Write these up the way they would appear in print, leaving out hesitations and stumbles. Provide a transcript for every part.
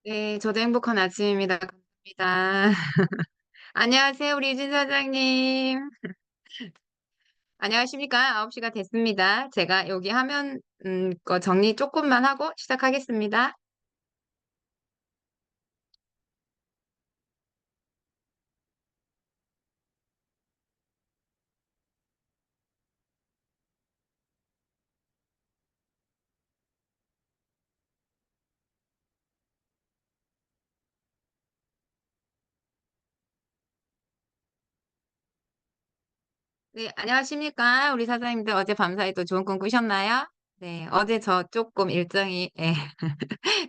네, 저도 행복한 아침입니다. 감사합니다. 안녕하세요, 우리 유진 사장님. 안녕하십니까? 9시가 됐습니다. 제가 여기 화면 거 정리 조금만 하고 시작하겠습니다. 네, 안녕하십니까? 우리 사장님들 어제 밤사이 또 좋은 꿈 꾸셨나요? 네, 어제 저 조금 일정이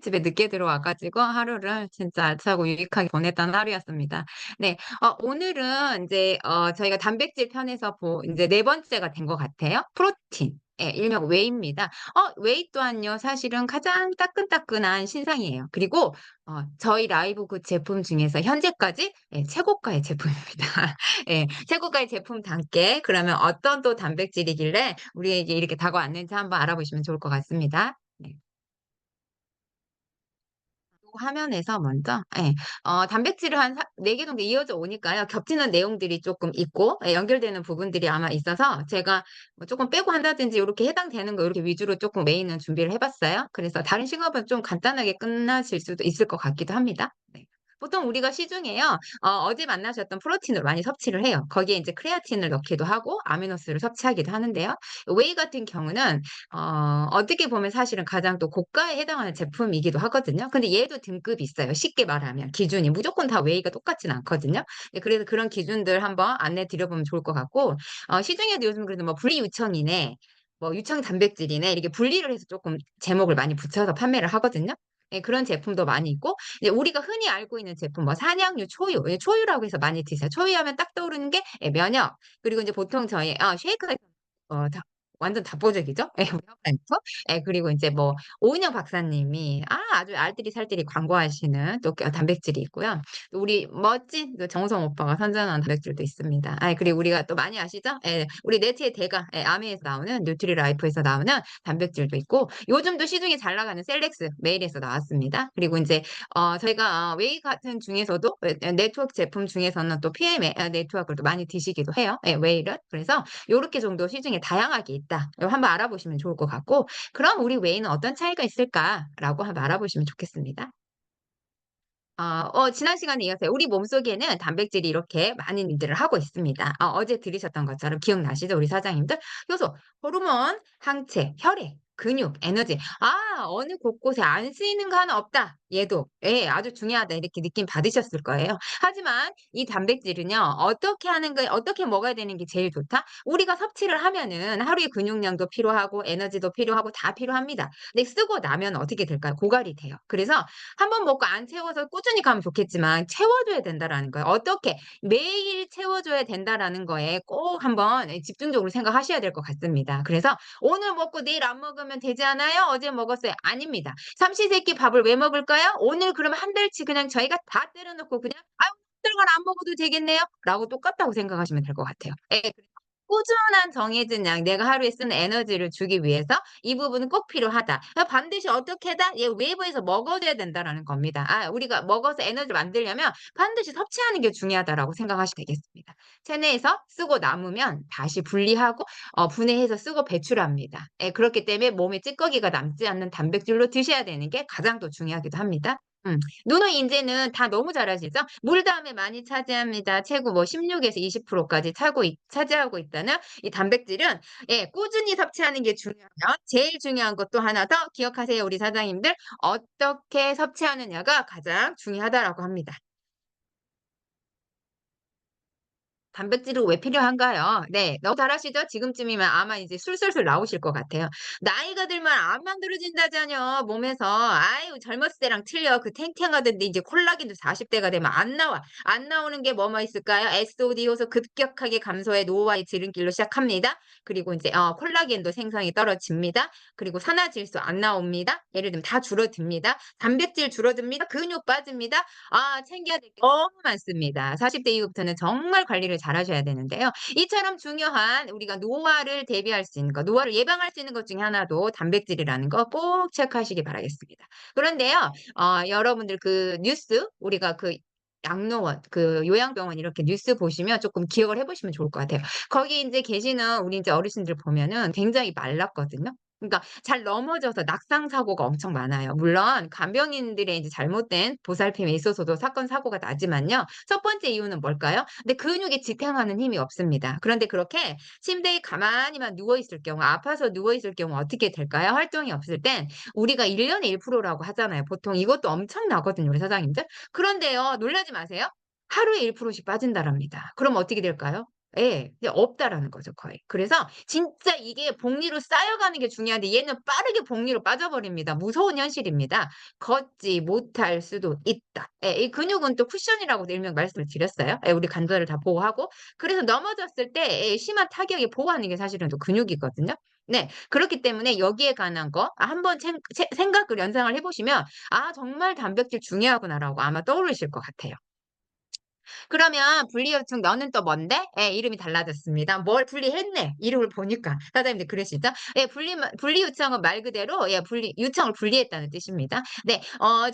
집에 늦게 들어와가지고 하루를 진짜 알차고 유익하게 보냈던 하루였습니다. 네, 오늘은 이제 저희가 단백질 편에서 이제 네 번째가 된 것 같아요. 프로틴. 예, 일명 웨이입니다. 웨이 또한요, 사실은 가장 따끈따끈한 신상이에요. 그리고 저희 라이브 그 제품 중에서 현재까지 최고가의 제품입니다. 예, 최고가의 제품 단계. 그러면 어떤 또 단백질이길래 우리에게 이렇게 다가왔는지 한번 알아보시면 좋을 것 같습니다. 네. 화면에서 먼저 단백질을 한 4개 정도 이어져 오니까요. 겹치는 내용들이 조금 있고 연결되는 부분들이 아마 있어서 제가 뭐 조금 빼고 한다든지 이렇게 해당되는 거 이렇게 위주로 조금 메인은 준비를 해봤어요. 그래서 다른 식업은 좀 간단하게 끝나실 수도 있을 것 같기도 합니다. 네. 보통 우리가 시중에요, 어제 만나셨던 프로틴을 많이 섭취를 해요. 거기에 이제 크레아틴을 넣기도 하고 아미노스를 섭취하기도 하는데요. 웨이 같은 경우는 어떻게 보면 사실은 가장 또 고가에 해당하는 제품이기도 하거든요. 근데 얘도 등급이 있어요. 쉽게 말하면 기준이 무조건 다 웨이가 똑같진 않거든요. 네, 그래서 그런 기준들 한번 안내 드려보면 좋을 것 같고, 시중에도 요즘 그래도 뭐 분리유청이네, 뭐 유청 단백질이네 이렇게 분리를 해서 조금 제목을 많이 붙여서 판매를 하거든요. 예, 그런 제품도 많이 있고, 이제 우리가 흔히 알고 있는 제품, 뭐 산양유, 초유, 예, 초유라고 해서 많이 드세요. 초유하면 딱 떠오르는 게 면역. 그리고 이제 보통 저희 쉐이크가 완전 답보적이죠? 예, 우리나라에서. 예, 그리고 인제 뭐 오은영 박사님이 아주 알뜰히 살뜰히 광고하시는 또 단백질이 있고요. 또 우리 멋진 그 정우성 오빠가 선전하는 단백질도 있습니다. 그리고 우리가 또 많이 아시죠? 예, 우리 네티의 대가, 아미에서 나오는 뉴트리라이프에서 나오는 단백질도 있고, 요즘도 시중에 잘 나가는 셀렉스 메일에서 나왔습니다. 그리고 인제 저희가 웨이 같은 중에서도 네트워크 제품 중에서는 또 PMA 네트워크를 또 많이 드시기도 해요, 예, 웨이를. 그래서 요렇게 정도 시중에 다양하게 있다. 요거 한번 알아보시면 좋을 것 같고, 그럼 우리 외에는 어떤 차이가 있을까라고 한번 알아보시면 좋겠습니다. 지난 시간에 이어서 우리 몸속에는 단백질이 이렇게 많은 일들을 하고 있습니다. 어제 들으셨던 것처럼 기억나시죠? 우리 사장님들? 효소, 호르몬, 항체, 혈액, 근육, 에너지. 어느 곳곳에 안 쓰이는 거 하나 없다. 얘도 예, 아주 중요하다. 이렇게 느낌 받으셨을 거예요. 하지만 이 단백질은요, 어떻게 하는 거, 어떻게 먹어야 되는 게 제일 좋다? 우리가 섭취를 하면은 하루에 근육량도 필요하고 에너지도 필요하고 다 필요합니다. 근데 쓰고 나면 어떻게 될까요? 고갈이 돼요. 그래서 한 번 먹고 안 채워서 꾸준히 가면 좋겠지만 채워줘야 된다라는 거예요. 어떻게 매일 채워줘야 된다라는 거에 꼭 한번 집중적으로 생각하셔야 될 것 같습니다. 그래서 오늘 먹고 내일 안 먹으면 되지 않아요? 어제 먹었어요. 아닙니다. 삼시세끼 밥을 왜 먹을까요? 오늘 그러면 한 달치 그냥 저희가 다 때려 넣고 그냥 '아유, 한 달간 안 먹어도 되겠네요.' 라고 똑같다고 생각하시면 될 것 같아요. 예. 그래서 꾸준한 정해진 양, 내가 하루에 쓰는 에너지를 주기 위해서 이 부분은 꼭 필요하다. 반드시 어떻게다? 얘 외부에서 먹어줘야 된다라는 겁니다. 우리가 먹어서 에너지를 만들려면 반드시 섭취하는 게 중요하다라고 생각하시면 되겠습니다. 체내에서 쓰고 남으면 다시 분리하고 분해해서 쓰고 배출합니다. 예, 그렇기 때문에 몸에 찌꺼기가 남지 않는 단백질로 드셔야 되는 게 가장 더 중요하기도 합니다. 누누이 인제는 다 너무 잘 아시죠? 물 다음에 많이 차지합니다. 최고 뭐 16에서 20%까지 차지하고 있다는 이 단백질은, 예, 꾸준히 섭취하는 게 중요하면 제일 중요한 것 또 하나 더 기억하세요, 우리 사장님들. 어떻게 섭취하느냐가 가장 중요하다라고 합니다. 단백질은 왜 필요한가요? 네. 너무 잘 아시죠? 지금쯤이면 아마 이제 술술술 나오실 것 같아요. "나이가 들면 안 만들어진다잖여, 몸에서. 아유, 젊었을 때랑 틀려. 그 탱탱하던데 이제 콜라겐도 40 대가 되면 안 나와." 안 나오는 게 뭐뭐 있을까요? SOD 효소 급격하게 감소해 노화의 지름길로 시작합니다. 그리고 인제 콜라겐도 생성이 떨어집니다. 그리고 산화질소 안 나옵니다. 예를 들면 다 줄어듭니다. 단백질 줄어듭니다. 근육 빠집니다. 챙겨야 될 게 너무 많습니다. 40대 이후부터는 정말 관리를 잘하셔야 되는데요. 이처럼 중요한 우리가 노화를 대비할 수 있는 것, 노화를 예방할 수 있는 것 중에 하나도 단백질이라는 거 꼭 체크하시기 바라겠습니다. 그런데요. 여러분들 그 뉴스 우리가 그 양로원 그 요양병원 이렇게 뉴스 보시면 조금 기억을 해 보시면 좋을 것 같아요. 거기 인제 계시는 우리 인제 어르신들 보면은 굉장히 말랐거든요. 그러니까 잘 넘어져서 낙상 사고가 엄청 많아요. 물론 간병인들의 이제 잘못된 보살핌에 있어서도 사건 사고가 나지만요. 첫 번째 이유는 뭘까요? 근데 근육이 지탱하는 힘이 없습니다. 그런데 그렇게 침대에 가만히만 누워 있을 경우 아파서 누워 있을 경우 어떻게 될까요? 활동이 없을 땐 우리가 1 년에 1% 라고 하잖아요. 보통 이것도 엄청나거든요, 우리 사장님들. 그런데요, 놀라지 마세요. 하루에 1%씩 빠진다랍니다. 그럼 어떻게 될까요? 예. 이제 없다라는 거죠 거의. 그래서 진짜 이게 복리로 쌓여가는 게 중요한데 얘는 빠르게 복리로 빠져버립니다. 무서운 현실입니다. 걷지 못할 수도 있다. 예. 이 근육은 또 쿠션이라고도 일명 말씀을 드렸어요. 예. 우리 관절을 다 보호하고. 그래서 넘어졌을 때 예 심한 타격이 보호하는 게 사실은 또 근육이거든요. 네. 그렇기 때문에 여기에 관한 거 한번 생각을 연상을 해 보시면 '아 정말 단백질 중요하구나.'라고 아마 떠오르실 것 같아요. 그러면 분리 요청 너는 또 뭔데? 예 이름이 달라졌습니다. 뭘 분리했네. 이름을 보니까 사장님들 그러시죠? 예 분리 요청은 말 그대로 예 분리 요청을 분리했다는 뜻입니다. 네.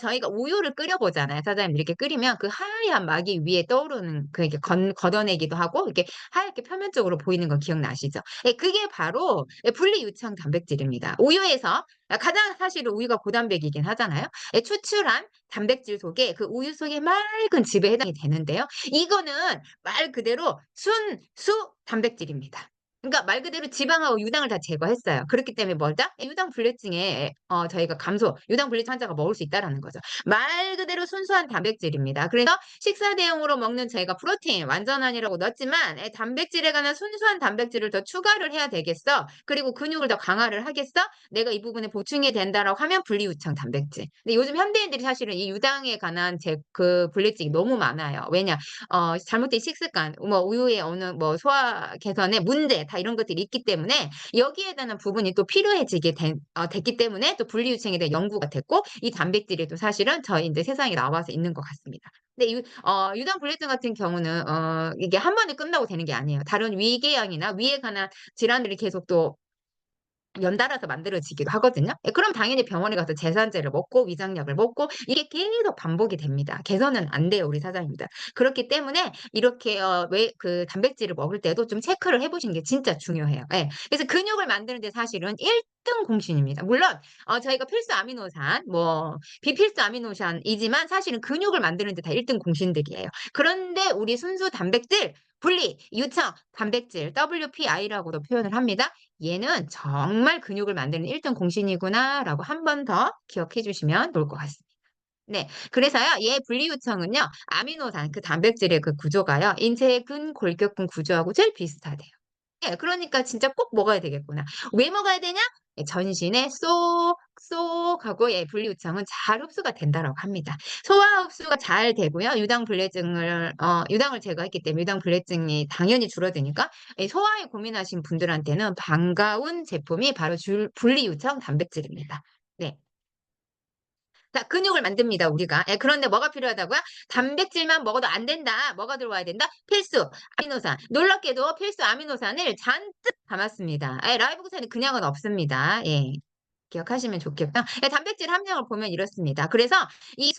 저희가 우유를 끓여 보잖아요. 사장님들 이렇게 끓이면 그 하얀 막이 위에 떠오르는 그 이렇게 걷어내기도 하고 이렇게 하얗게 표면적으로 보이는 거 기억나시죠? 예 그게 바로 예 분리 요청 단백질입니다. 우유에서 가장 사실은 우유가 고단백이긴 하잖아요. 예 추출한 단백질 속에 그 우유 속의 맑은 즙에 해당이 되는데요. 이거는 말 그대로 순수 단백질입니다. 그러니까 말 그대로 지방하고 유당을 다 제거했어요. 그렇기 때문에 뭐다? 유당 불내증에 저희가 감소, 유당 불내증 환자가 먹을 수 있다라는 거죠. 말 그대로 순수한 단백질입니다. 그래서 식사 대용으로 먹는 저희가 프로테인 완전 아니라고 넣었지만 단백질에 관한 순수한 단백질을 더 추가를 해야 되겠어. 그리고 근육을 더 강화를 하겠어. 내가 이 부분에 보충이 된다라고 하면 분리유청 단백질. 근데 요즘 현대인들이 사실은 이 유당에 관한 그 불내증이 너무 많아요. 왜냐? 잘못된 식습관, 뭐 우유의 어느 뭐 소화 개선에 문제 다 이런 것들이 있기 때문에 여기에 대한 부분이 또 필요해지게 됐기 때문에 또 분리유청에 대한 연구가 됐고 이 단백질이 또 사실은 저희 인제 세상에 나와서 있는 것 같습니다. 근데 유당 불내증 같은 경우는 이게 한 번에 끝나고 되는 게 아니에요. 다른 위궤양이나 위에 관한 질환들이 계속 또 연달아서 만들어지기도 하거든요. 예 그럼 당연히 병원에 가서 제산제를 먹고 위장약을 먹고 이게 계속 반복이 됩니다. 개선은 안 돼요, 우리 사장님들. 그렇기 때문에 이렇게 왜 그 단백질을 먹을 때도 좀 체크를 해 보시는 게 진짜 중요해요. 예. 그래서 근육을 만드는 데 사실은 1등 공신입니다. 물론 저희가 필수 아미노산 뭐 비필수 아미노산이지만 사실은 근육을 만드는 데 다 1등 공신들이에요. 그런데 우리 순수 단백질 분리, 유청, 단백질 WPI라고도 표현을 합니다. 얘는 정말 근육을 만드는 1등 공신이구나라고 한 번 더 기억해 주시면 좋을 것 같습니다. 네. 그래서요 얘 분리 요청은요 아미노산 그 단백질의 그 구조가요 인체의 근골격근 구조하고 제일 비슷하대요. 예. 그러니까 진짜 꼭 먹어야 되겠구나. 왜 먹어야 되냐? 예 전신에 쏙쏙 하고 예 분리우청은 잘 흡수가 된다라고 합니다. 소화 흡수가 잘 되고요. 유당을 제거했기 때문에 유당 불내증이 당연히 줄어드니까 이 소화에 고민하신 분들한테는 반가운 제품이 바로 분리유청 단백질입니다. 네. 자 근육을 만듭니다 우리가. 예 그런데 뭐가 필요하다고요? 단백질만 먹어도 안 된다. 뭐가 들어와야 된다? 필수 아미노산. 놀랍게도 필수 아미노산을 잔뜩 담았습니다. 예 라이보구산이 그냥은 없습니다. 예. 기억하시면 좋겠고요. 예 단백질 함량을 보면 이렇습니다. 그래서 이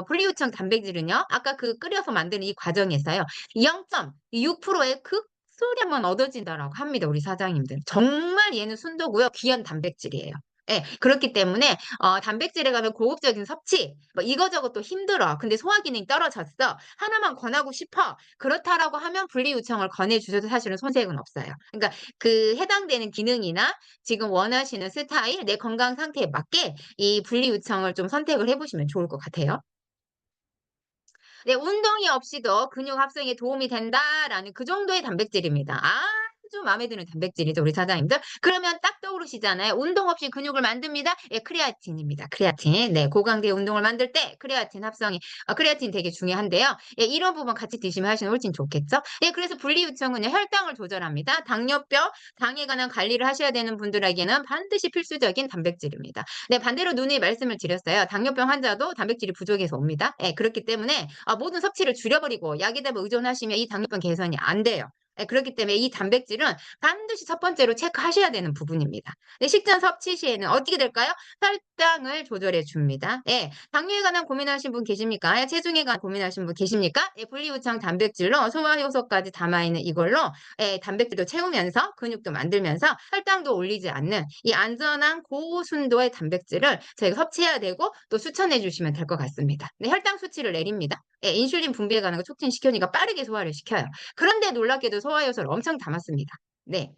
분리유청 단백질은요. 아까 그 끓여서 만드는 이 과정에서요. 0.6%의 극소량만 얻어진다라고 합니다 우리 사장님들. 정말 얘는 순도고요. 귀한 단백질이에요. 예. 그렇기 때문에 단백질에 관한 고급적인 섭취 뭐 이거저것 또 힘들어. 근데 소화 기능이 떨어졌어. 하나만 권하고 싶어. 그렇다라고 하면 분리 요청을 권해 주셔도 사실은 손색은 없어요. 그러니까 그 해당되는 기능이나 지금 원하시는 스타일, 내 건강 상태에 맞게 이 분리 요청을 좀 선택을 해 보시면 좋을 것 같아요. 네. 운동이 없이도 근육 합성에 도움이 된다라는 그 정도의 단백질입니다. 아주 마음에 드는 단백질이죠, 우리 사장님들. 그러면 딱 떠오르시잖아요. 운동 없이 근육을 만듭니다. 예, 크레아틴입니다. 크레아틴. 네, 고강도의 운동을 만들 때 크레아틴 합성이 크레아틴 되게 중요한데요. 예, 이런 부분 같이 드시면 훨씬 훨씬 좋겠죠? 예, 그래서 분리요청은요, 혈당을 조절합니다. 당뇨병, 당에 관한 관리를 하셔야 되는 분들에게는 반드시 필수적인 단백질입니다. 네, 반대로 누누이 말씀을 드렸어요. 당뇨병 환자도 단백질이 부족해서 옵니다. 예, 그렇기 때문에 모든 섭취를 줄여버리고 약에다 의존하시면 이 당뇨병 개선이 안 돼요. 예, 그렇기 때문에 이 단백질은 반드시 첫 번째로 체크하셔야 되는 부분입니다. 네, 식전 섭취 시에는 어떻게 될까요? 혈당을 조절해 줍니다. 예, 당뇨에 관한 고민하신 분 계십니까? 예, 체중에 관한 고민하신 분 계십니까? 예, 분리유청 단백질로 소화 효소까지 담아 있는 이걸로 예, 단백질도 채우면서 근육도 만들면서 혈당도 올리지 않는 이 안전한 고순도의 단백질을 저희가 섭취해야 되고 또 추천해 주시면 될 것 같습니다. 네, 혈당 수치를 내립니다. 예, 인슐린 분비에 가는 거 촉진시키니까 빠르게 소화를 시켜요. 그런데 놀랍게도 소화 효소를 엄청 담았습니다. 네.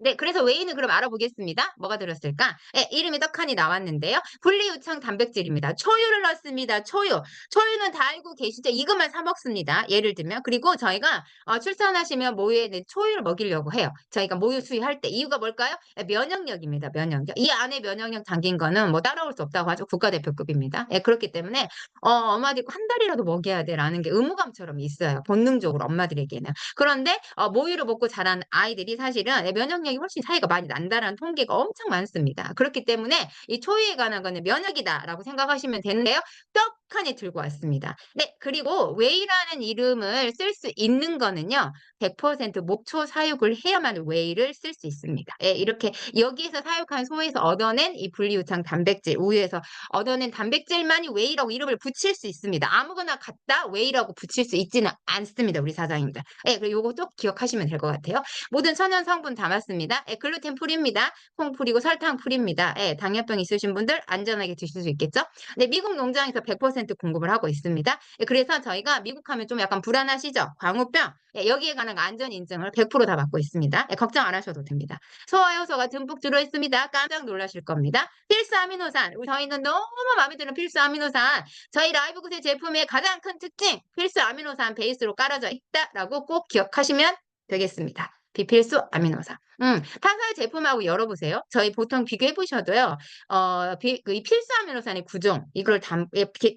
네. 그래서 웨이는 그럼 알아보겠습니다. 뭐가 들었을까? 예. 이름이 떡하니 나왔는데요. 분리유청 단백질입니다. 초유를 넣습니다. 초유. 초유는 다 알고 계시죠? 이것만 사 먹습니다. 예를 들면. 그리고 저희가 출산하시면 모유에 는 초유를 먹이려고 해요. 저희가 모유 수유할 때. 이유가 뭘까요? 예, 면역력입니다. 면역력. 이 안에 면역력 담긴 거는 뭐 따라올 수 없다고 하죠. 국가대표급입니다. 예, 그렇기 때문에 엄마들이 꼭 한 달이라도 먹여야 돼라는 게 의무감처럼 있어요. 본능적으로 엄마들에게는. 그런데 모유를 먹고 자란 아이들이 사실은 면역력이 훨씬 차이가 많이 난다라는 통계가 엄청 많습니다. 그렇기 때문에 이 초유에 관한 거는 면역이다라고 생각하시면 되는데요. 떡하니 들고 왔습니다. 네, 그리고 웨이라는 이름을 쓸 수 있는 거는요. 100% 목초 사육을 해야만 웨이를 쓸 수 있습니다. 예, 이렇게 여기에서 사육한 소에서 얻어낸 이 분리유청 단백질, 우유에서 얻어낸 단백질만이 웨이라고 이름을 붙일 수 있습니다. 아무거나 갖다 웨이라고 붙일 수 있지는 않습니다, 우리 사장님들. 예, 그리고 요거 꼭 기억하시면 될 것 같아요. 모든 천연 성분 담았습니다. 예, 글루텐 프리입니다. 콩 프리고 설탕 프리입니다. 예, 당뇨병 있으신 분들 안전하게 드실 수 있겠죠? 네, 미국 농장에서 100% 공급을 하고 있습니다. 예, 그래서 저희가 미국 하면 좀 약간 불안하시죠? 광우병, 예, 여기에 관한 안전 인증을 100%다 받고 있습니다. 예, 걱정 안 하셔도 됩니다. 소화 효소가 듬뿍 들어 있습니다. 깜짝 놀라실 겁니다. 필수 아미노산, 저희는 너무 마음에 드는 필수 아미노산, 저희 라이브구세 제품의 가장 큰 특징, 필수 아미노산 베이스로 깔아져 있다라고 꼭 기억하시면 되겠습니다. 비필수 아미노산. 타사 제품하고 열어보세요. 저희 보통 비교해 보셔도요. 이 필수 아미노산의 구종, 이걸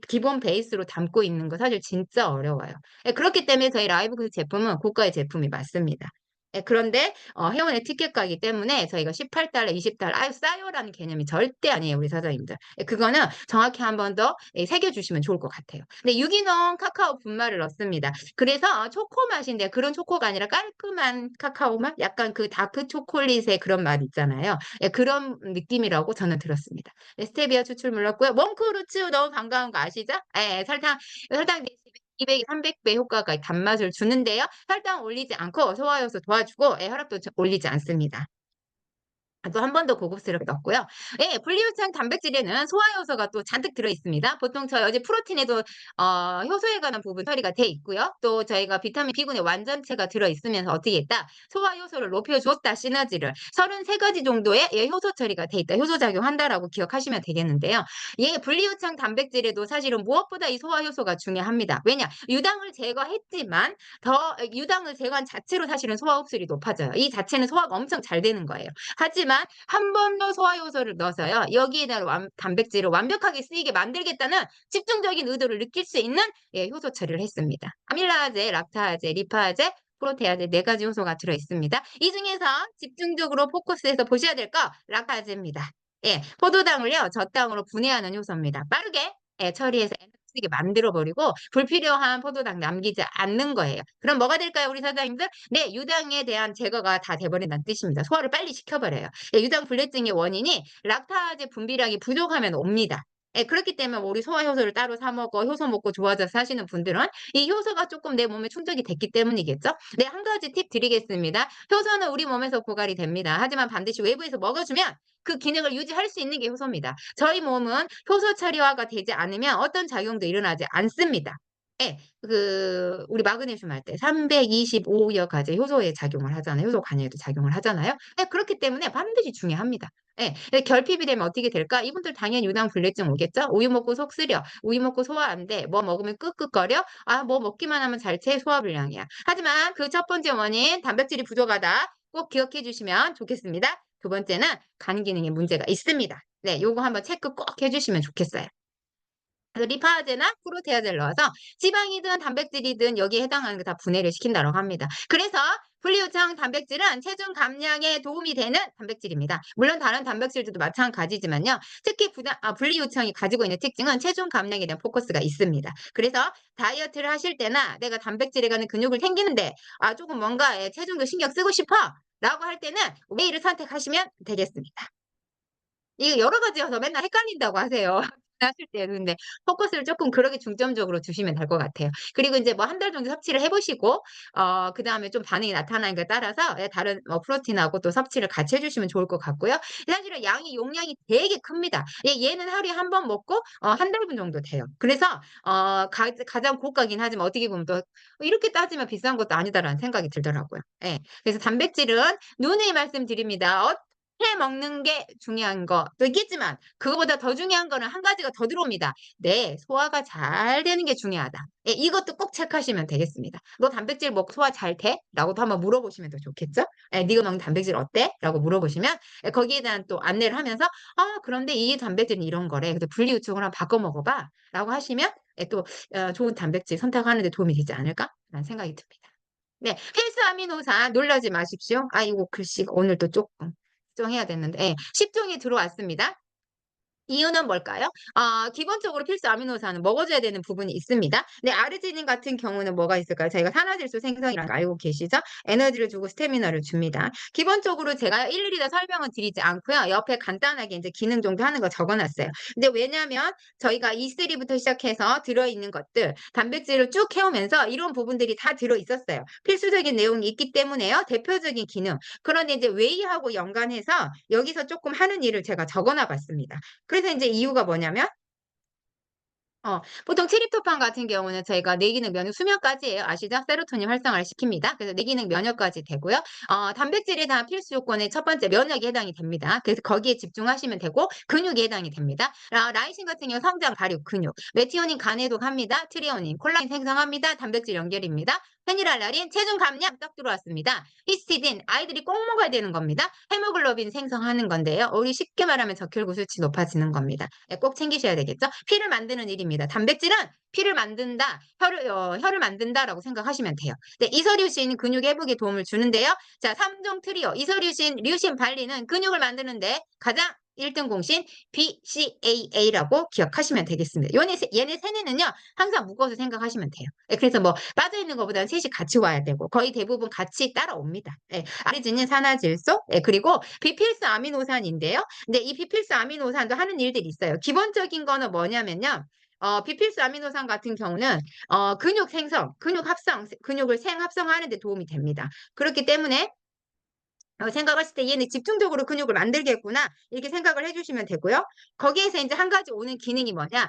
기본 베이스로 담고 있는 거 사실 진짜 어려워요. 예, 그렇기 때문에 저희 라이브 그 제품은 고가의 제품이 맞습니다. 예, 그런데 회원의 티켓가이기 때문에 저희가 $18, $20 아유 싸요라는 개념이 절대 아니에요, 우리 사장님들. 예, 그거는 정확히 한 번 더 새겨 주시면 좋을 것 같아요. 근데 유기농 카카오 분말을 넣습니다. 그래서 초코 맛인데 그런 초코가 아니라 깔끔한 카카오 맛? 약간 그 다크 초콜릿의 그런 맛 있잖아요. 예, 그런 느낌이라고 저는 들었습니다. 네, 스테비아 추출물 넣었고요. 몽크루츠 너무 반가운 거 아시죠? 예, 설탕 대신 200, 300배 효과가 단맛을 주는데요. 혈당 올리지 않고 소화효소 도와주고 혈압도 올리지 않습니다. 또 한 번 더 고급스럽게 넣었고요. 예, 분리유청 단백질에는 소화효소가 또 잔뜩 들어 있습니다. 보통 저희 어제 프로틴에도 효소에 관한 부분 처리가 돼 있고요. 또 저희가 비타민 B군의 완전체가 들어 있으면서 어떻게 했다? 소화효소를 높여줬다, 시너지를. 33가지 정도의 효소 처리가 돼 있다. 효소 작용한다라고 기억하시면 되겠는데요. 예, 분리유청 단백질에도 사실은 무엇보다 이 소화효소가 중요합니다. 왜냐? 유당을 제거했지만 유당을 제거한 자체로 사실은 소화 흡수율이 높아져요. 이 자체는 소화가 엄청 잘 되는 거예요. 하지만 한 번 더 소화 효소를 넣어서요. 여기에다 단백질을 완벽하게 쓰이게 만들겠다는 집중적인 의도를 느낄 수 있는 효소 처리를 했습니다. 아밀라제, 락타제, 리파제, 프로테아제 4가지 효소가 들어 있습니다. 이 중에서 집중적으로 포커스해서 보셔야 될 거 락타제입니다. 예, 포도당을요, 젖당으로 분해하는 효소입니다. 빠르게 처리해서 쓰게 만들어 버리고 불필요한 포도당 남기지 않는 거예요. 그럼 뭐가 될까요, 우리 사장님들? 네, 유당에 대한 제거가 다 돼 버린다는 뜻입니다. 소화를 빨리 시켜 버려요. 예, 유당 불내증의 원인이 락타제 분비량이 부족하면 옵니다. 예, 그렇기 때문에 뭐 우리 소화 효소를 따로 사 먹어 효소 먹고 좋아져서 사시는 분들은 이 효소가 조금 내 몸에 충족이 됐기 때문이겠죠? 네, 한 가지 팁 드리겠습니다. 효소는 우리 몸에서 고갈이 됩니다. 하지만 반드시 외부에서 먹어 주면 그 기능을 유지할 수 있는 게 효소입니다. 저희 몸은 효소 처리화가 되지 않으면 어떤 작용도 일어나지 않습니다. 예. 우리 마그네슘 할 때 325여 가지 효소에 작용을 하잖아요. 효소 간에도 작용을 하잖아요. 예, 그렇기 때문에 반드시 중요합니다. 예. 결핍이 되면 어떻게 될까? 이분들 당연히 유당불내증 오겠죠? 우유 먹고 속 쓰려. 우유 먹고 소화 안 돼. 뭐 먹으면 끄끄거려. 아, 뭐 먹기만 하면 잘 채. 소화불량이야. 하지만 그 첫 번째 원인 단백질이 부족하다. 꼭 기억해 주시면 좋겠습니다. 두 번째는 간 기능에 문제가 있습니다. 네, 요거 한번 체크 꼭 해 주시면 좋겠어요. 그래서 리파제나 프로테아제를 넣어서 지방이든 단백질이든 여기에 해당하는 게 다 분해를 시킨다고 합니다. 그래서 분리요청 단백질은 체중 감량에 도움이 되는 단백질입니다. 물론 다른 단백질들도 마찬가지지만요. 특히 분리요청이 가지고 있는 특징은 체중 감량에 대한 포커스가 있습니다. 그래서 다이어트를 하실 때나 내가 단백질에 관한 근육을 챙기는데 조금 뭔가 체중도 신경 쓰고 싶어 라고 할 때는 웨이를 선택하시면 되겠습니다. 이게 여러 가지여서 맨날 헷갈린다고 하세요. 하실 때. 근데 포커스를 쪼끔 그렇게 중점적으로 두시면 될 것 같아요. 그리고 인제 뭐 한 달 정도 섭취를 해 보시고 그다음에 좀 반응이 나타나는 거에 따라서 다른 프로틴하고 또 섭취를 같이 해 주시면 좋을 것 같고요. 사실은 용량이 되게 큽니다. 얘는 하루에 한 번 먹고 한 달분 정도 돼요. 그래서 가장 고가긴 하지만 어떻게 보면 또 '이렇게 따지면 비싼 것도 아니다.'라는 생각이 들더라고요. 예. 그래서 단백질은 누누이 말씀드립니다. 해 먹는 게 중요한 것도 있겠지만 그거보다 더 중요한 거는 한 가지가 더 들어옵니다. 네. 소화가 잘 되는 게 중요하다. 예, 이것도 꼭 체크하시면 되겠습니다. "너 단백질 먹고 소화 잘 돼?" 라고도 한번 물어보시면 더 좋겠죠? 예. "네가 먹는 단백질 어때?" 라고 물어보시면 거기에 대한 또 안내를 하면서 "아 그런데 이 단백질은 이런 거래. 그래서 분리유충을 한번 바꿔 먹어 봐." 라고 하시면 또 '좋은 단백질 선택하는 데 도움이 되지 않을까?'라는 생각이 듭니다. 네. 필수 아미노산 놀라지 마십시오. 아이고 글씨가 오늘 또 쪼끔 수정해야 됐는데, 예. 10 종이 들어왔습니다. 이유는 뭘까요? 기본적으로 필수 아미노산은 먹어줘야 되는 부분이 있습니다. 네, 아르지닌 같은 경우는 뭐가 있을까요? 저희가 산화질소 생성이라는 거 알고 계시죠? 에너지를 주고 스태미나를 줍니다. 기본적으로 제가 일일이 다 설명은 드리지 않고요. 옆에 간단하게 이제 기능 정도 하는 거 적어 놨어요. 근데 왜냐면 저희가 E3부터 시작해서 들어있는 것들, 단백질을 쭉 해오면서 이런 부분들이 다 들어있었어요. 필수적인 내용이 있기 때문에요. 대표적인 기능. 그런데 이제 웨이하고 연관해서 여기서 조금 하는 일을 제가 적어 놔 봤습니다. 그래서 인제 이유가 뭐냐면 보통 트립토판 같은 경우는 저희가 뇌기능, 면역, 수면까지 아시죠? 세로토닌 활성화를 시킵니다. 그래서 뇌기능, 면역까지 되고요. 단백질에 대한 필수 요건의 첫 번째 면역에 해당이 됩니다. 그래서 거기에 집중하시면 되고 근육에 해당이 됩니다. 라이신 같은 경우 성장, 발육, 근육, 메티오닌 간에도 갑니다. 트리오닌, 콜라겐 생성합니다. 단백질 연결입니다. 페니랄라닌, 체중 감량 딱 들어왔습니다. 히스티딘, 아이들이 꼭 먹어야 되는 겁니다. 헤모글로빈 생성하는 건데요. 우리 쉽게 말하면 적혈구 수치 높아지는 겁니다. 예, 꼭 챙기셔야 되겠죠? 피를 만드는 일입니다. 단백질은 피를 만든다, 혈을 만든다라고 생각하시면 돼요. 네, 이서류신 근육 회복에 도움을 주는데요. 자, 3종 트리오, 이서류신, 류신, 발리는 근육을 만드는데 가장 1등 공신 BCAA라고 기억하시면 되겠습니다. 얘네 세네는요, 항상 묶어서 생각하시면 돼요. 예, 그래서 뭐 빠져있는 것보다는 셋이 같이 와야 되고 거의 대부분 같이 따라옵니다. 예, 아르지닌, 산화질소, 예, 그리고 비필수 아미노산인데요. 근데 이 비필수 아미노산도 하는 일들이 있어요. 기본적인 거는 뭐냐면요. 비필수 아미노산 같은 경우는 근육 생성, 근육 합성, 근육을 생합성하는 데 도움이 됩니다. 그렇기 때문에 생각하실 때 '얘는 집중적으로 근육을 만들겠구나.' 이렇게 생각을 해 주시면 되고요. 거기에서 인제 한 가지 오는 기능이 뭐냐,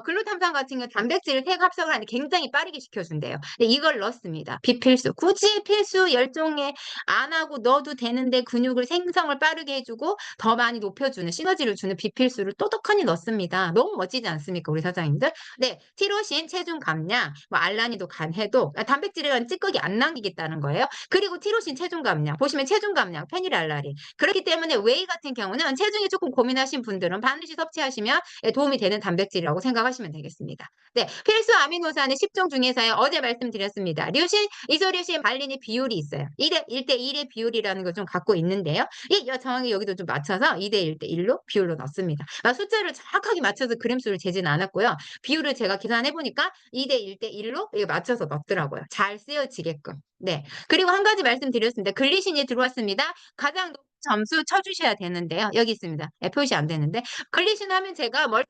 글루탐산 같은 경우는 단백질을 핵합성을 하는데 굉장히 빠르게 시켜준대요. 근데 이걸 넣습니다. 비필수. 굳이 필수 열종에 안 하고 넣어도 되는데 근육을 생성을 빠르게 해 주고 더 많이 높여주는 시너지를 주는 비필수를 또덕하니 넣습니다. 너무 멋지지 않습니까, 우리 사장님들? 네. 티로신, 체중 감량, 뭐 알라닌도 간 해독, 단백질에 관한 찌꺼기 안 남기겠다는 거예요. 그리고 티로신 체중 감량. 보시면 체중 감량, 페니랄라닌. 그렇기 때문에 웨이 같은 경우는 체중이 조금 고민하신 분들은 반드시 섭취하시면 도움이 되는 단백질이라고 생각하시면 되겠습니다. 네. 필수 아미노산의 10종 중에서요. 어제 말씀드렸습니다. 류신, 이소류신, 발린이 비율이 있어요. 1대 1의 비율이라는 걸 좀 갖고 있는데요. 정확히 여기도 좀 맞춰서 2대 1대 1로 비율로 넣습니다. 숫자를 정확하게 맞춰서 그램 수를 재지는 않았고요. 비율을 제가 계산해 보니까 2대 1대 1로 맞춰서 넣더라고요. 잘 쓰여지게끔. 네. 그리고 한 가지 말씀드렸습니다. 글리신이 들어왔습니다. 가장 높은 점수 쳐 주셔야 되는데요. 여기 있습니다. 예, 표시 안 되는데. 글리신 하면 제가 멀티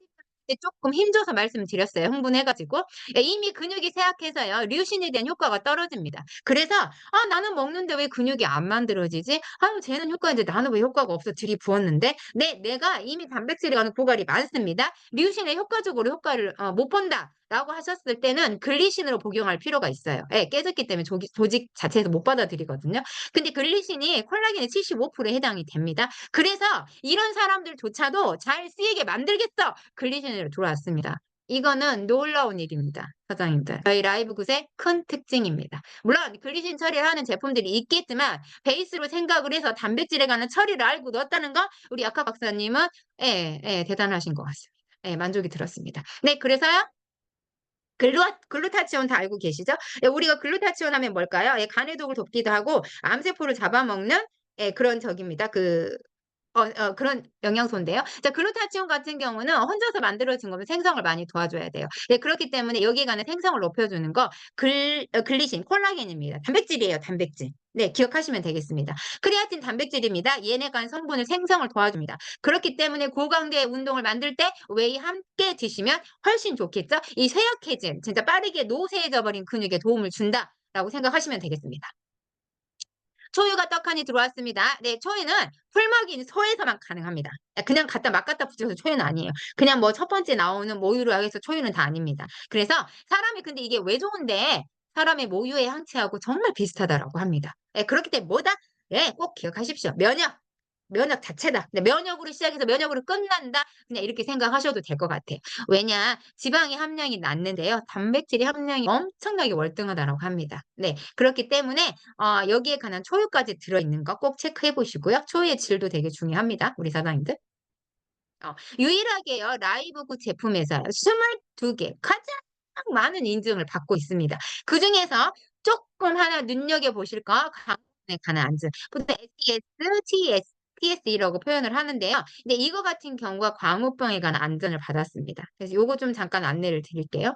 때 조금 힘줘서 말씀드렸어요, 흥분해 가지고. 예, 이미 근육이 쇠약해서요. 류신에 대한 효과가 떨어집니다. 그래서 '아 나는 먹는데 왜 근육이 안 만들어지지? 아유 쟤는 효과인데 나는 왜 효과가 없어.' 들이부었는데 네 내가 이미 단백질에 가는 고갈이 많습니다. 류신에 효과적으로 효과를 못 본다라고 하셨을 때는 글리신으로 복용할 필요가 있어요. 예 깨졌기 때문에 조직 자체에서 못 받아들이거든요. 근데 글리신이 콜라겐의 75%에 해당이 됩니다. 그래서 이런 사람들조차도 잘 쓰이게 만들겠어. 글리신으로 들어왔습니다. 이거는 놀라운 일입니다, 사장님들. 저희 라이브굿의 큰 특징입니다. 물론 글리신 처리를 하는 제품들이 있겠지만 베이스로 생각을 해서 단백질에 관한 처리를 알고 넣었다는 거 우리 아까 박사님은 대단하신 것 같습니다. 예, 만족이 들었습니다. 네, 그래서요. 글루타치온 다 알고 계시죠? 예, 우리가 글루타치온 하면 뭘까요? 예, 간의 독을 돕기도 하고 암세포를 잡아먹는 그런 적입니다. 그런 영양소인데요. 자 글루타치온 같은 경우는 혼자서 만들어진 거면 생성을 많이 도와줘야 돼요. 네 그렇기 때문에 여기에 관한 생성을 높여주는 거 글리신, 콜라겐입니다. 단백질이에요, 단백질. 네 기억하시면 되겠습니다. 크레아틴 단백질입니다. 얘네 간 성분을 생성을 도와줍니다. 그렇기 때문에 고강도의 운동을 만들 때 웨이 함께 드시면 훨씬 좋겠죠? 이 쇠약해진 진짜 빠르게 노쇠해져 버린 근육에 도움을 준다라고 생각하시면 되겠습니다. 초유가 떡하니 들어왔습니다. 네, 초유는 풀먹인 소에서만 가능합니다. 그냥 갖다 막 갖다 붙여서 초유는 아니에요. 그냥 뭐 첫 번째 나오는 모유로 해서 초유는 다 아닙니다. 그래서 사람이 근데 이게 왜 좋은데 사람의 모유의 항체하고 정말 비슷하다라고 합니다. 예, 그렇기 때문에 뭐다? 예, 꼭 기억하십시오. 면역 자체다. 근데 면역으로 시작해서 면역으로 끝난다. 그냥 이렇게 생각하셔도 될 것 같아요. 왜냐? 지방의 함량이 낮는데요. 단백질의 함량이 엄청나게 월등하다라고 합니다. 네. 그렇기 때문에 여기에 관한 초유까지 들어있는 거 꼭 체크해 보시고요. 초유의 질도 되게 중요합니다. 우리 사장님들. 유일하게요. 라이브구 제품에서 22개 가장 많은 인증을 받고 있습니다. 그중에서 조금 하나 눈여겨보실 거 광고에 관한 안전. 보통 SES, TSE라고 표현을 하는데요. 근데 이거 같은 경우가 광우병에 관한 안전을 받았습니다. 그래서 요거 좀 잠깐 안내를 드릴게요.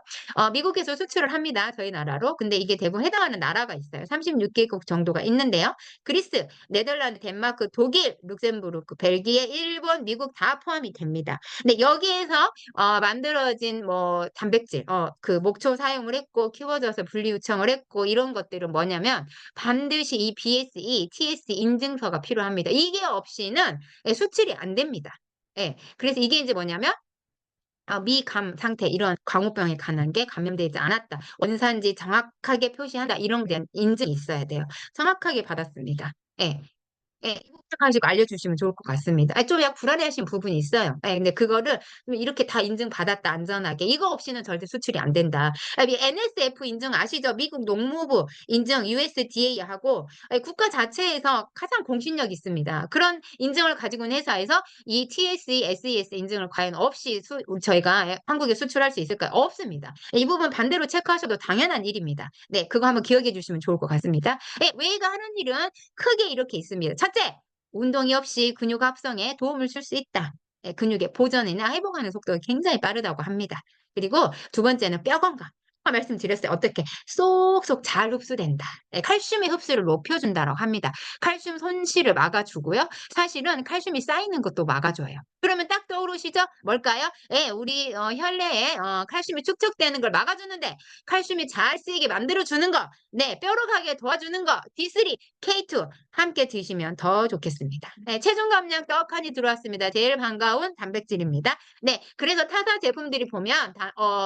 미국에서 수출을 합니다. 저희 나라로. 근데 이게 대부분 해당하는 나라가 있어요. 36개국 정도가 있는데요. 그리스, 네덜란드, 덴마크, 독일, 룩셈부르크, 벨기에, 일본, 미국 다 포함이 됩니다. 근데 여기에서 만들어진 뭐 단백질, 그 목초 사용을 했고 키워져서 분리 요청을 했고 이런 것들은 뭐냐면 반드시 이 BSE, TS 인증서가 필요합니다. 이게 없이는 수출이 안 됩니다. 예. 그래서 이게 이제 뭐냐면 미감 상태 이런 광우병에 관한 게 감염되지 않았다. 원산지 정확하게 표시한다. 이런 데 대한 인증이 있어야 돼요. 정확하게 받았습니다. 예. 예. 가지고 알려주시면 좋을 것 같습니다. 좀 약간 불안해하시는 부분이 있어요. 예, 근데 그거를 이렇게 다 인증받았다, 안전하게. 이거 없이는 절대 수출이 안 된다. 이 NSF 인증 아시죠? 미국 농무부 인증 USDA하고 국가 자체에서 가장 공신력이 있습니다. 그런 인증을 가지고 있는 회사에서 이 TSE, SES 인증을 과연 없이 저희가 한국에 수출할 수 있을까요? 없습니다. 이 부분 반대로 체크하셔도 당연한 일입니다. 네, 그거 한번 기억해 주시면 좋을 것 같습니다. 예, 웨이가 하는 일은 크게 이렇게 있습니다. 첫째, 운동이 없이 근육 합성에 도움을 줄 수 있다. 예, 근육의 보존이나 회복하는 속도가 굉장히 빠르다고 합니다. 그리고 두 번째는 뼈 건강. 아까 말씀드렸어요. 어떻게 쏙쏙 잘 흡수된다. 예, 칼슘의 흡수를 높여준다고 합니다. 칼슘 손실을 막아주고요. 사실은 칼슘이 쌓이는 것도 막아줘요. 그러면 딱 떠오르시죠? 뭘까요? 예, 우리 혈내에 칼슘이 축적되는 걸 막아주는데 칼슘이 잘 쓰이게 만들어주는 거. 네, 뼈로 가게 도와주는 거. D3, K2 함께 드시면 더 좋겠습니다. 네, 체중 감량 떡하니 들어왔습니다. 제일 반가운 단백질입니다. 네, 그래서 타사 제품들이 보면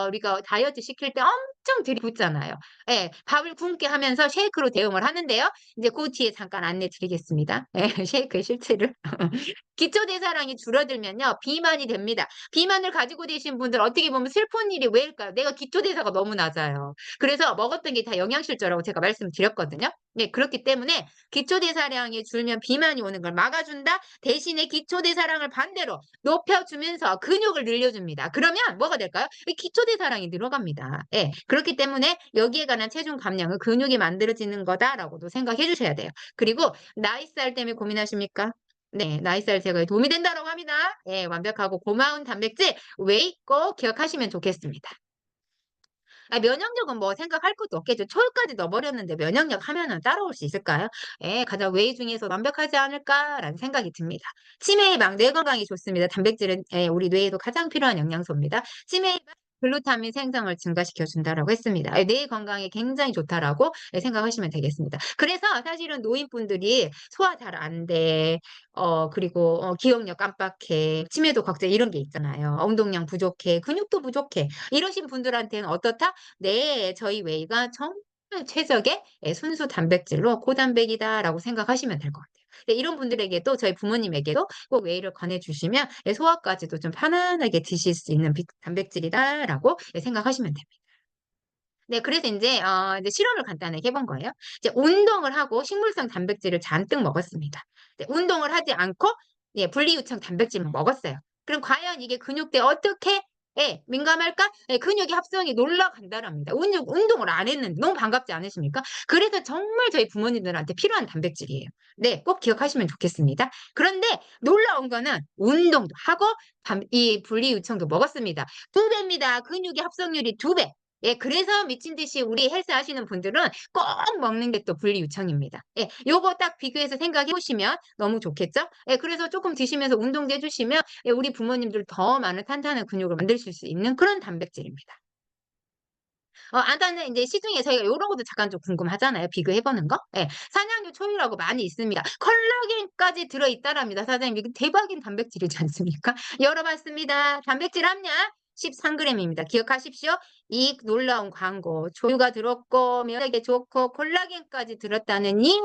우리가 다이어트 시킬 때 엄청 들이붓잖아요. 예, 밥을 굶게 하면서 쉐이크로 대용을 하는데요. 이제 그 뒤에 잠깐 안내 드리겠습니다. 예, 쉐이크의 실체를. 기초 대사량이 줄어들면요. 비만이 됩니다. 비만을 가지고 계신 분들 어떻게 보면 슬픈 일이 왜일까요? 내가 기초 대사가 너무 낮아요. 그래서 먹었던 게 다 영양실조라고 제가 말씀드렸거든요. 네, 그렇기 때문에 기초 대사량이 줄면 비만이 오는 걸 막아준다. 대신에 기초 대사량을 반대로 높여주면서 근육을 늘려줍니다. 그러면 뭐가 될까요? 이 기초 대사량이 늘어갑니다. 예. 그렇기 때문에 여기에 관한 체중 감량은 근육이 만들어지는 거다라고도 생각해 주셔야 돼요. 그리고 나이살 때문에 고민하십니까? 네, 나이살 제거에 도움이 된다라고 합니다. 예, 완벽하고 고마운 단백질 웨이 꼭 기억하시면 좋겠습니다. 면역력은 뭐 생각할 것도 없겠죠. 초까지 넣어 버렸는데 면역력 하면은 따라올 수 있을까요? 예. 가장 웨이 중에서 완벽하지 않을까라는 생각이 듭니다. 치매 예방, 뇌 건강에 좋습니다. 단백질은 우리 뇌에도 가장 필요한 영양소입니다. 치매 예방, 글루타민 생성을 증가시켜 준다라고 했습니다. 뇌 건강에 굉장히 좋다라고 생각하시면 되겠습니다. 그래서 사실은 노인분들이 소화 잘 안 돼. 그리고 기억력 깜빡해. 치매도 걱정 이런 게 있잖아요. 운동량 부족해. 근육도 부족해. 이러신 분들한테는 어떻다? 네. 저희 웨이가 정말 최적의 순수 단백질로 고단백이다라고 생각하시면 될 것 같아요. 네, 이런 분들에게도 저희 부모님에게도 꼭 웨이를 권해 주시면 소화까지도 좀 편안하게 드실 수 있는 단백질이다라고 생각하시면 됩니다. 네, 그래서 이제 실험을 간단하게 해본 거예요. 이제 운동을 하고 식물성 단백질을 잔뜩 먹었습니다. 네, 운동을 하지 않고 예 분리유청 단백질만 먹었어요. 그럼 과연 이게 근육대에 어떻게 민감할까? 예, 근육의 합성이 놀라간다랍니다. 운동을 안 했는데 너무 반갑지 않으십니까? 그래서 정말 저희 부모님들한테 필요한 단백질이에요. 네, 꼭 기억하시면 좋겠습니다. 그런데 놀라운 거는 운동도 하고 이 분리유청도 먹었습니다. 2배입니다. 근육의 합성률이 2배. 예, 그래서 미친 듯이 우리 헬스 하시는 분들은 꼭 먹는 게 또 분리유청입니다. 예, 요거 딱 비교해서 생각해 보시면 너무 좋겠죠? 예, 그래서 쪼끔 드시면서 운동도 해 주시면 우리 부모님들 더 많은 탄탄한 근육을 만드실 수 있는 그런 단백질입니다. 아까는 인제 시중에 저희가 요런 것도 잠깐 좀 궁금하잖아요, 비교해 보는 거. 예. 산양류, 초유라고 많이 있습니다. 콜라겐까지 들어 있다랍니다. 사장님 이거 대박인 단백질이지 않습니까? 열어 봤습니다. 단백질 함량 13 그램입니다. 기억하십시오. 이 놀라운 광고. 조유가 들었고 면역에 좋고 콜라겐까지 들었다는 이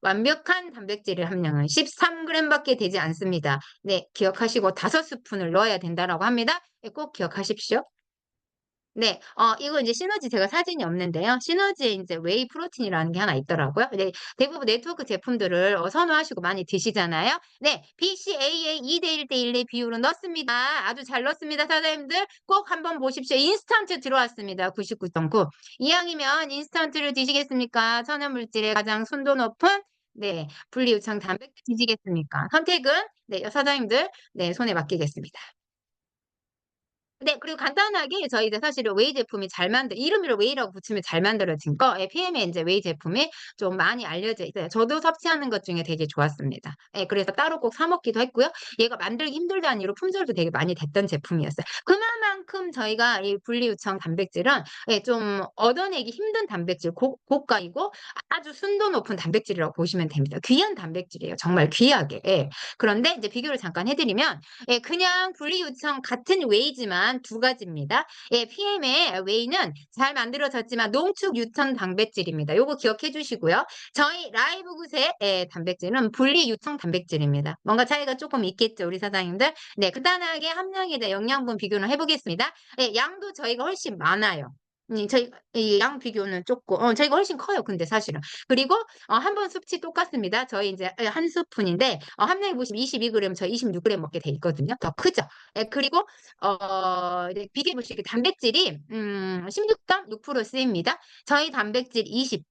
완벽한 단백질의 함량은 13 그램밖에 되지 않습니다. 네, 기억하시고 5 스푼을 넣어야 된다라고 합니다. 예, 꼭 기억하십시오. 네. 이거 인제 시너지 제가 사진이 없는데요. 시너지에 인제 웨이 프로틴이라는 게 하나 있더라고요. 네. 대부분 네트워크 제품들을 선호하시고 많이 드시잖아요. 네. BCAA 2대 1대 1의 비율은 넣습니다. 아주 잘 넣습니다, 사장님들. 꼭 한번 보십시오. 인스턴트 들어왔습니다. 99.9. 이왕이면 인스턴트를 드시겠습니까? 천연 물질의 가장 순도 높은 네 분리유청 단백질 드시겠습니까? 선택은 네 사장님들 네 손에 맡기겠습니다. 네. 그리고 간단하게 저희 이제 사실은 웨이 제품이 잘 만들 이름으로 웨이라고 붙이면 잘 만들어진 거 PM의 인제 웨이 제품이 좀 많이 알려져 있어요. 저도 섭취하는 것 중에 되게 좋았습니다. 예, 그래서 따로 꼭 사 먹기도 했고요. 얘가 만들기 힘들다는 이유로 품절도 되게 많이 됐던 제품이었어요. 그만큼 저희가 이 분리유청 단백질은 좀 얻어내기 힘든 단백질 고가이고 아주 순도 높은 단백질이라고 보시면 됩니다. 귀한 단백질이에요, 정말 귀하게. 예. 그런데 이제 비교를 잠깐 해 드리면 그냥 분리유청 같은 웨이지만 두 가지입니다. 예, PM의 웨이는 잘 만들어졌지만 농축 유청 단백질입니다. 요거 기억해 주시고요. 저희 라이브굿의 단백질은 분리유청 단백질입니다. 뭔가 차이가 조금 있겠죠, 우리 사장님들? 네, 간단하게 함량에 대해 영양분 비교를 해 보겠습니다. 예, 양도 저희가 훨씬 많아요. 저희 이 양 비교는 쪼끔 저희가 훨씬 커요, 근데 사실은. 그리고 한 번 섭취 똑같습니다. 저희 인제 한 스푼인데 함량이 보시면 22 그램 저희 26 그램 먹게 돼 있거든요. 더 크죠? 예, 그리고 이제 비교해 보시게 단백질이 16.6% 쓰입니다. 저희 단백질 20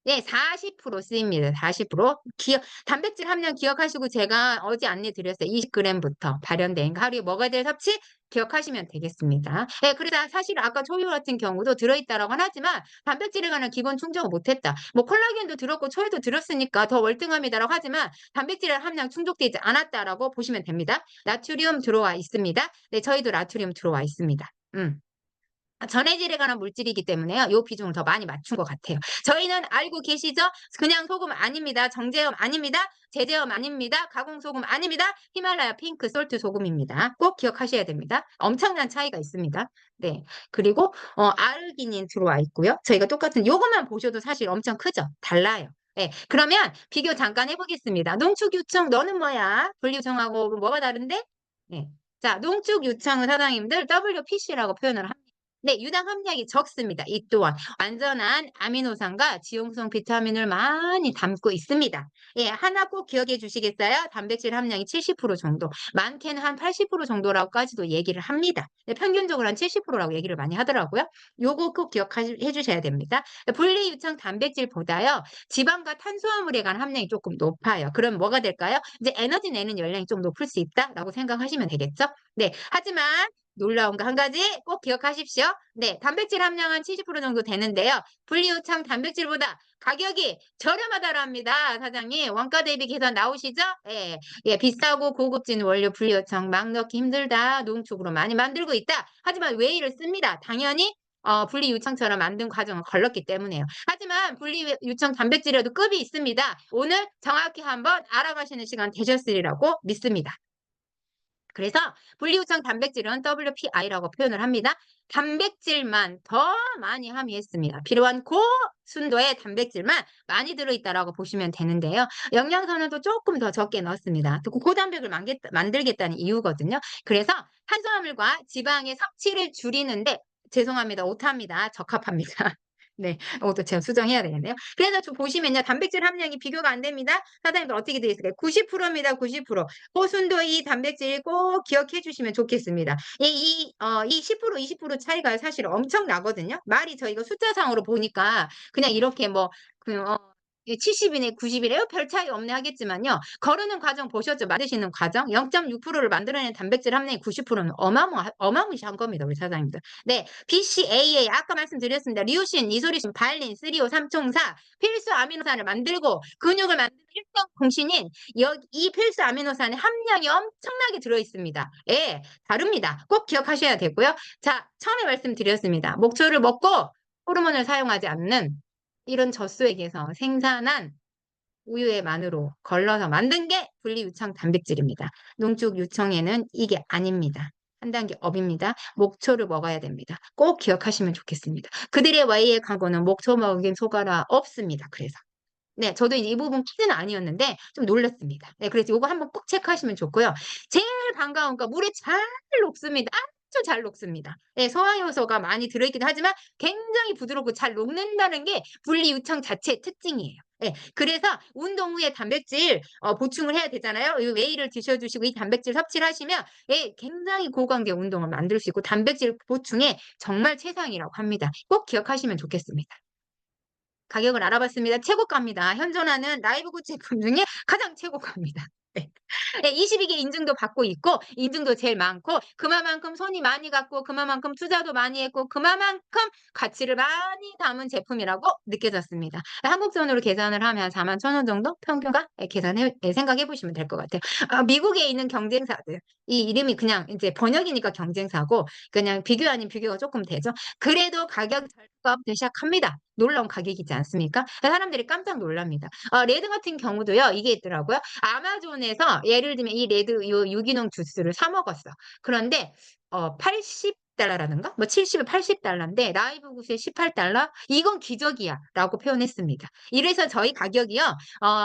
네 40% 쓰입니다. 40%. 단백질 함량 기억하시고 제가 어제 안내 드렸어요. 20 그램부터 발현된 하루에 먹어야 될 섭취 기억하시면 되겠습니다. 예, 그래서 사실 아까 초유 같은 경우도 들어있다라고는 하지만 단백질에 관한 기본 충족을 못 했다. 뭐 콜라겐도 들었고 초유도 들었으니까 더 월등합니다라고 하지만 단백질의 함량 충족되지 않았다라고 보시면 됩니다. 나트륨 들어와 있습니다. 네, 저희도 나트륨 들어와 있습니다. 전해질에 관한 물질이기 때문에요. 요 비중을 더 많이 맞춘 것 같아요. 저희는 알고 계시죠? 그냥 소금 아닙니다. 정제염 아닙니다. 제제염 아닙니다. 가공 소금 아닙니다. 히말라야 핑크 솔트 소금입니다. 꼭 기억하셔야 됩니다. 엄청난 차이가 있습니다. 네. 그리고 아르기닌 들어와 있고요. 저희가 똑같은 요것만 보셔도 사실 엄청 크죠? 달라요. 예. 그러면 비교 잠깐 해 보겠습니다. 농축유청 너는 뭐야? 분리유청하고 뭐가 다른데? 네. 자, 농축유청은 사장님들 WPC라고 표현을 합니다. 네, 유당 함량이 적습니다. 이 또한 완전한 아미노산과 지용성 비타민을 많이 담고 있습니다. 예, 하나 꼭 기억해 주시겠어요? 단백질 함량이 70% 정도, 많게는 한 80% 정도라고까지도 얘기를 합니다. 네, 평균적으로 한 70%라고 얘기를 많이 하더라고요. 요거 꼭 기억해 주셔야 됩니다. 분리유청 단백질보다요, 지방과 탄수화물에 관한 함량이 조금 높아요. 그럼 뭐가 될까요? 이제 에너지 내는 열량이 좀 높을 수 있다라고 생각하시면 되겠죠? 네, 하지만 놀라운 거 한 가지 꼭 기억하십시오. 네, 단백질 함량은 70% 정도 되는데요. 분리유청 단백질보다 가격이 저렴하다랍니다, 사장님. 원가 대비 계산 나오시죠? 예, 예, 비싸고 고급진 원료 분리유청 막 넣기 힘들다. 농축으로 많이 만들고 있다. 하지만 웨이를 씁니다. 당연히 분리유청처럼 만든 과정을 걸렀기 때문에요. 하지만 분리유청 단백질에도 급이 있습니다. 오늘 정확히 한번 알아가시는 시간 되셨으리라고 믿습니다. 그래서 분리유청 단백질은 WPI라고 표현을 합니다. 단백질만 더 많이 함유했습니다. 필요한 고순도의 단백질만 많이 들어있다라고 보시면 되는데요. 영양소는 조금 더 적게 넣었습니다. 고단백을 만들겠다는 이유거든요. 그래서 탄수화물과 지방의 섭취를 줄이는데 죄송합니다. 오타입니다. 적합합니다. 네, 이것도 제가 수정해야 되겠네요. 그래서 좀 보시면요. 단백질 함량이 비교가 안 됩니다. 사장님도 어떻게 되어 있을까요? 90%입니다. 90%. 고순도 이 단백질 꼭 기억해 주시면 좋겠습니다. 이 10%, 20% 차이가 사실 엄청나거든요. 말이 저희가 숫자상으로 보니까 그냥 이렇게 뭐, 그, 70이네, 90이래요? 별 차이 없네 하겠지만요. 거르는 과정 보셨죠? 만드시는 과정? 0.6%를 만들어낸 단백질 함량이 90%는 어마무시한 겁니다. 우리 사장님들. 네, BCAA 아까 말씀드렸습니다. 리오신, 이소리신, 발린, 쓰리오, 삼총사 필수 아미노산을 만들고 근육을 만드는 일정 공신인 이 필수 아미노산의 함량이 엄청나게 들어있습니다. 예, 다릅니다. 꼭 기억하셔야 되고요. 자, 처음에 말씀드렸습니다. 목초를 먹고 호르몬을 사용하지 않는 이런 젖소에게서 생산한 우유의 만으로 걸러서 만든 게 분리유청 단백질입니다. 농축 유청에는 이게 아닙니다. 한 단계 업입니다. 목초를 먹어야 됩니다. 꼭 기억하시면 좋겠습니다. 그들의 와이의 과거는 목초 먹인 소가라 없습니다. 그래서. 네, 저도 이제 이 부분 퀴즈는 아니었는데 좀 놀랐습니다. 네, 그래서 이거 한번 꼭 체크하시면 좋고요. 제일 반가운 거 물에 잘 녹습니다. 아주 잘 녹습니다. 네, 소화효소가 많이 들어있기도 하지만 굉장히 부드럽고 잘 녹는다는 게 분리유청 자체의 특징이에요. 네, 그래서 운동 후에 단백질 보충을 해야 되잖아요. 이 웨이를 드셔주시고 이 단백질 섭취를 하시면 예, 굉장히 고강도 운동을 만들 수 있고 단백질 보충에 정말 최상이라고 합니다. 꼭 기억하시면 좋겠습니다. 가격을 알아봤습니다. 최고가입니다. 현존하는 라이브굿 제품 중에 가장 최고가입니다. 네. 네, 22개 인증도 받고 있고 인증도 제일 많고 그만큼 손이 많이 갔고 그만큼 투자도 많이 했고 그만큼 가치를 많이 담은 제품이라고 느껴졌습니다. 한국 돈으로 계산을 하면 41,000원 정도 평균가 생각해 보시면 될 것 같아요. 미국에 있는 경쟁사들 이 이름이 그냥 이제 번역이니까 경쟁사고 그냥 비교 아닌 비교가 조금 되죠. 그래도 가격 절감부터 시작합니다. 놀라운 가격이지 않습니까? 사람들이 깜짝 놀랍니다. 레드 같은 경우도요. 이게 있더라고요. 아마존에서 예를 들면 이 레드 요 유기농 주스를 사 먹었어. 그런데 80달러라든가 뭐 70, 80달러인데 라이브굿에 18달러? 이건 기적이야라고 표현했습니다. 이래서 저희 가격이요.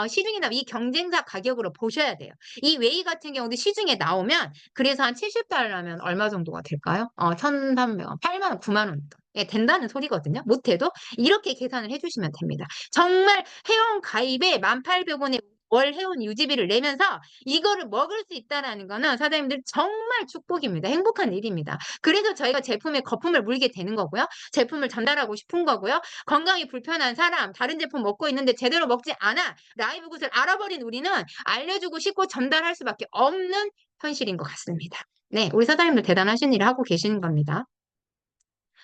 시중에 나온 이 경쟁사 가격으로 보셔야 돼요. 이 웨이 같은 경우도 시중에 나오면 그래서 한 70달러면 얼마 정도가 될까요? 1,300원, 8만 원, 9만 원. 예, 된다는 소리거든요. 못해도 이렇게 계산을 해주시면 됩니다. 정말 회원 가입에 1,800원에 월 회원 유지비를 내면서 이거를 먹을 수 있다라는 거는 사장님들 정말 축복입니다. 행복한 일입니다. 그래서 저희가 제품에 거품을 물게 되는 거고요. 제품을 전달하고 싶은 거고요. 건강이 불편한 사람, 다른 제품 먹고 있는데 제대로 먹지 않아. 라이브굿을 알아버린 우리는 알려주고 싶고 전달할 수밖에 없는 현실인 것 같습니다. 네, 우리 사장님들 대단하신 일을 하고 계시는 겁니다.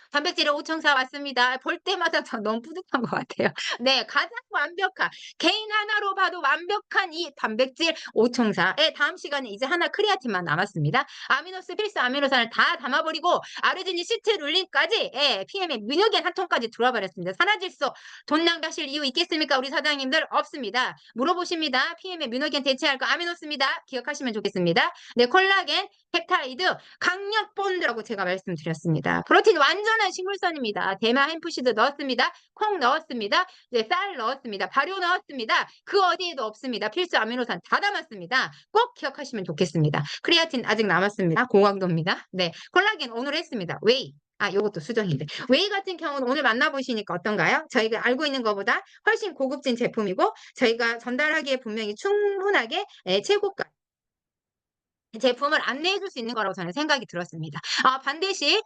단백질의 오청사 왔습니다. 볼 때마다 저 너무 뿌듯한 것 같아요. 네, 가장 완벽한 개인 하나로 봐도 완벽한 이 단백질 오청사의 다음 시간에 이제 하나 크레아틴만 남았습니다. 아미노스 필수 아미노산을 다 담아버리고 아르지닌 시트룰린까지 예, PM의 민요겐 한 톤까지 들어와 버렸습니다. 사라질 수 돈 낭비하실 이유 있겠습니까? 우리 사장님들 없습니다. 물어보십니다. PM의 민요겐 대체할 거 아미노스입니다. 기억하시면 좋겠습니다. 네, 콜라겐, 펩타이드, 강력 본드라고 제가 말씀드렸습니다. 프로틴 완전한 식물선입니다. 대마 햄프시드 넣었습니다. 콩 넣었습니다. 네, 쌀 넣었습니다. 발효 넣었습니다. 그 어디에도 없습니다. 필수 아미노산 다 담았습니다. 꼭 기억하시면 좋겠습니다. 크레아틴 아직 남았습니다. 고강도입니다. 네, 콜라겐 오늘 했습니다. 웨이. 요것도 수정인데. 웨이 같은 경우는 오늘 만나보시니까 어떤가요? 저희가 알고 있는 것보다 훨씬 고급진 제품이고 저희가 전달하기에 분명히 충분하게 최고가 제품을 안내해 줄 수 있는 거라고 저는 생각이 들었습니다. 반드시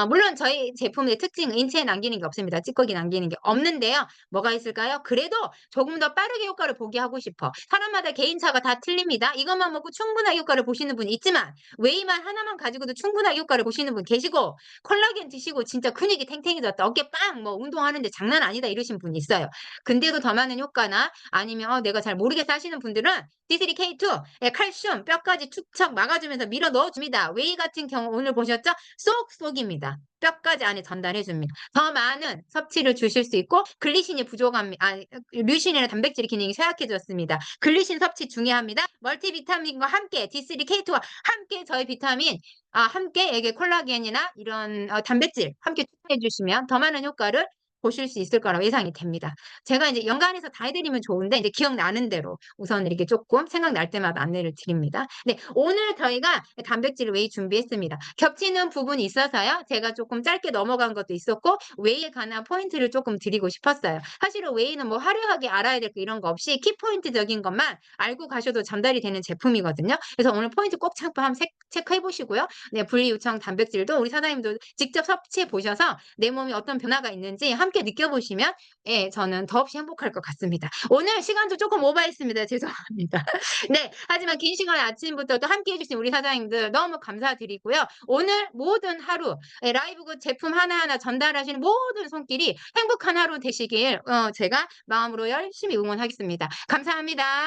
물론 저희 제품의 특징은 인체에 남기는 게 없습니다. 찌꺼기 남기는 게 없는데요. 뭐가 있을까요? 그래도 조금 더 빠르게 효과를 보게 하고 싶어. 사람마다 개인차가 다 틀립니다. 이것만 먹고 충분하게 효과를 보시는 분이 있지만 웨이만 하나만 가지고도 충분하게 효과를 보시는 분 계시고 콜라겐 드시고 진짜 근육이 탱탱해졌다. 어깨 빵 뭐 운동하는데 장난 아니다 이러신 분이 있어요. 근데도 더 많은 효과나 아니면 내가 잘 모르겠어 하시는 분들은 D3K2 칼슘 뼈까지 축척 막아주면서 밀어 넣어줍니다. 웨이 같은 경우 오늘 보셨죠? 쏙쏙입니다. 뼈까지 안에 전달해 줍니다. 더 많은 섭취를 주실 수 있고 글리신이 부족함 류신이나 단백질의 기능이 쇠약해졌습니다. 글리신 섭취 중요합니다. 멀티비타민과 함께 D3K2와 함께 저희 비타민 함께 에게 콜라겐이나 이런 단백질 함께 추가해 주시면 더 많은 효과를 보실 수 있을 거라고 예상이 됩니다. 제가 이제 연관해서 다 해 드리면 좋은데 이제 기억나는 대로 우선 이렇게 쪼끔 생각날 때마다 안내를 드립니다. 네. 오늘 저희가 단백질 웨이 준비했습니다. 겹치는 부분이 있어서요. 제가 쪼끔 짧게 넘어간 것도 있었고 웨이에 관한 포인트를 쪼끔 드리고 싶었어요. 사실은 웨이는 뭐 화려하게 알아야 될 거 이런 거 없이 키포인트적인 것만 알고 가셔도 전달이 되는 제품이거든요. 그래서 오늘 포인트 꼭 한번 체크해 보시고요. 네. 분리 요청 단백질도 우리 사장님도 직접 섭취해 보셔서 내 몸에 어떤 변화가 있는지 함께 느껴보시면 저는 더없이 행복할 것 같습니다. 오늘 시간도 쪼끔 오버했습니다. 죄송합니다. 네. 하지만 긴 시간에 아침부터 또 함께 해 주신 우리 사장님들 너무 감사드리고요. 오늘 모든 하루 라이브 그 제품 하나하나 전달하시는 모든 손길이 행복한 하루 되시길 제가 마음으로 열심히 응원하겠습니다. 감사합니다.